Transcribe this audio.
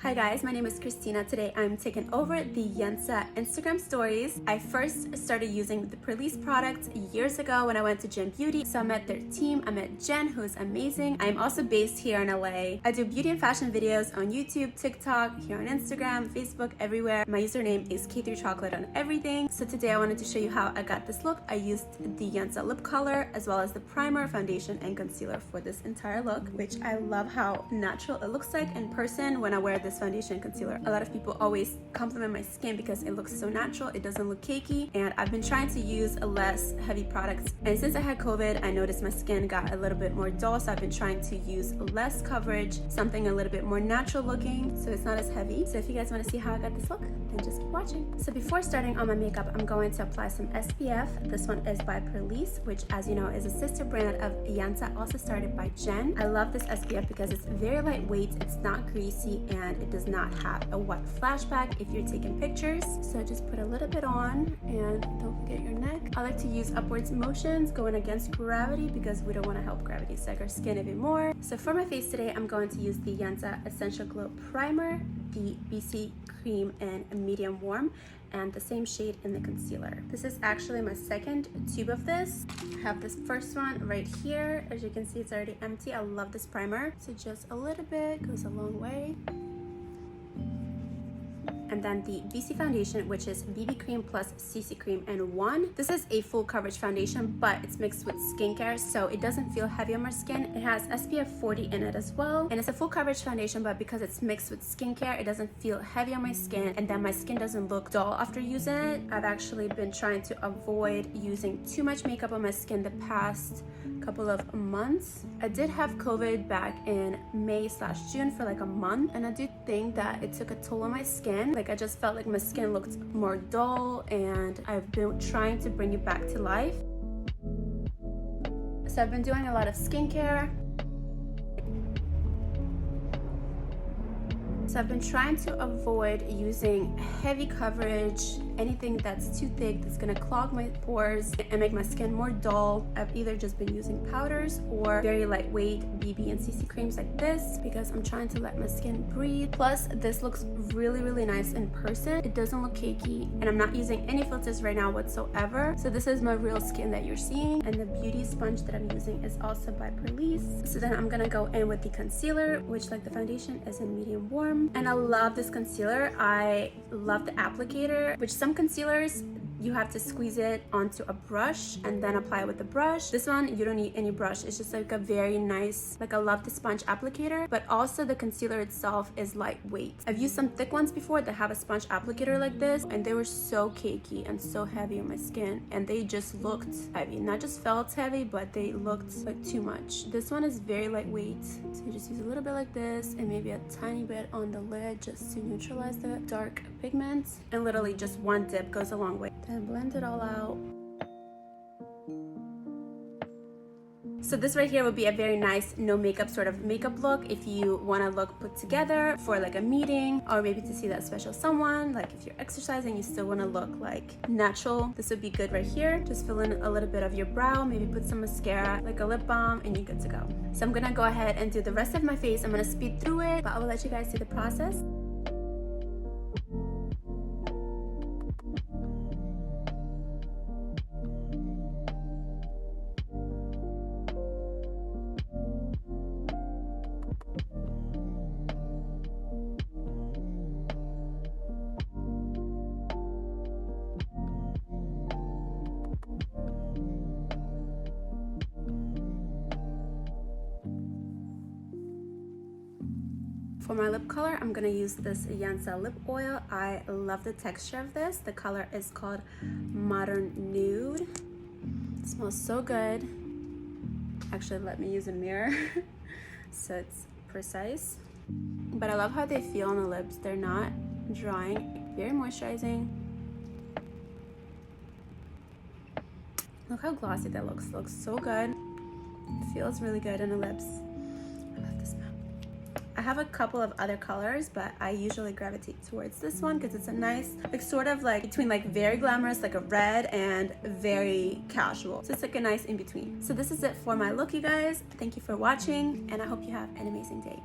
Hi guys, my name is Kristina. Today I'm taking over the Yensa Instagram stories. I first started using the Prelice products years ago when I went to Gym Beauty. So I met their team. I met Jen, who is amazing. I'm also based here in LA. I do beauty and fashion videos on YouTube, TikTok, here on Instagram, Facebook, everywhere. My username is K3Chocolate on everything. So today I wanted to show you how I got this look. I used the Yensa lip color as well as the primer, foundation, and concealer for this entire look, which I love how natural it looks like in person when I wear this foundation and concealer. A lot of people always compliment my skin because it looks so natural, it doesn't look cakey, and I've been trying to use less heavy products. And since I had COVID, I noticed my skin got a little bit more dull, so I've been trying to use less coverage, something a little bit more natural looking, so it's not as heavy. So if you guys want to see how I got this look, then just keep watching. So before starting on my makeup, I'm going to apply some SPF. This one is by Prelice, which, as you know, is a sister brand of Yensa, also started by Jen. I love this SPF because it's very lightweight, it's not greasy, and it does not have a wet flashback if you're taking pictures. So just put a little bit on and don't forget your neck. I like to use upwards motions going against gravity because we don't want to help gravity sag our skin even more. So for my face today, I'm going to use the Yensa Essential Glow Primer, the BC Cream in Medium Warm, and the same shade in the concealer. This is actually my second tube of this. I have this first one right here. As you can see, it's already empty. I love this primer. So just a little bit goes a long way. And then the BC foundation, which is BB cream plus CC cream in one. This is a full coverage foundation, but it's mixed with skincare, so it doesn't feel heavy on my skin. It has SPF 40 in it as well, and it's a full coverage foundation, but because it's mixed with skincare, it doesn't feel heavy on my skin, and then my skin doesn't look dull after using it. I've actually been trying to avoid using too much makeup on my skin the past couple of months. I did have COVID back in May/June for like a month, and I do think that it took a toll on my skin. Like, I just felt like my skin looked more dull, and I've been trying to bring it back to life. So I've been doing a lot of skincare. So I've been trying to avoid using heavy coverage, anything that's too thick that's gonna clog my pores and make my skin more dull. I've either just been using powders or very lightweight BB and CC creams like this because I'm trying to let my skin breathe. Plus, this looks really nice in person. It doesn't look cakey, and I'm not using any filters right now whatsoever. So this is my real skin that you're seeing, and the beauty sponge that I'm using is also by Prelice. So then I'm gonna go in with the concealer, which, like the foundation, is in medium warm. And I love this concealer. I love the applicator, which some concealers you have to squeeze it onto a brush and then apply it with the brush. This one, you don't need any brush. It's just like a very nice, like, I love the sponge applicator, but also the concealer itself is lightweight. I've used some thick ones before that have a sponge applicator like this, and they were so cakey and so heavy on my skin, and they just looked heavy. Not just felt heavy, but they looked like too much. This one is very lightweight, so you just use a little bit like this and maybe a tiny bit on the lid just to neutralize the dark pigments, and literally just one dip goes a long way. Then blend it all out. So this right here would be a very nice no makeup sort of makeup look if you want to look put together for like a meeting, or maybe to see that special someone. Like if you're exercising, you still want to look like natural. This would be good right here. Just fill in a little bit of your brow, maybe put some mascara, like a lip balm, and you're good to go. So I'm gonna go ahead and do the rest of my face. I'm gonna speed through it, but I will let you guys see the process. For my lip color, I'm gonna use this Yensa lip oil. I love the texture of this. The color is called Modern Nude. It smells so good. Actually, let me use a mirror so it's precise. But I love how they feel on the lips. They're not drying, very moisturizing. Look how glossy that looks. It looks so good. It feels really good on the lips. I love the smell. I have a couple of other colors, but I usually gravitate towards this one because it's a nice, like, sort of like between like very glamorous, like a red, and very casual. So it's like a nice in between. So this is it for my look, you guys. Thank you for watching, and I hope you have an amazing day.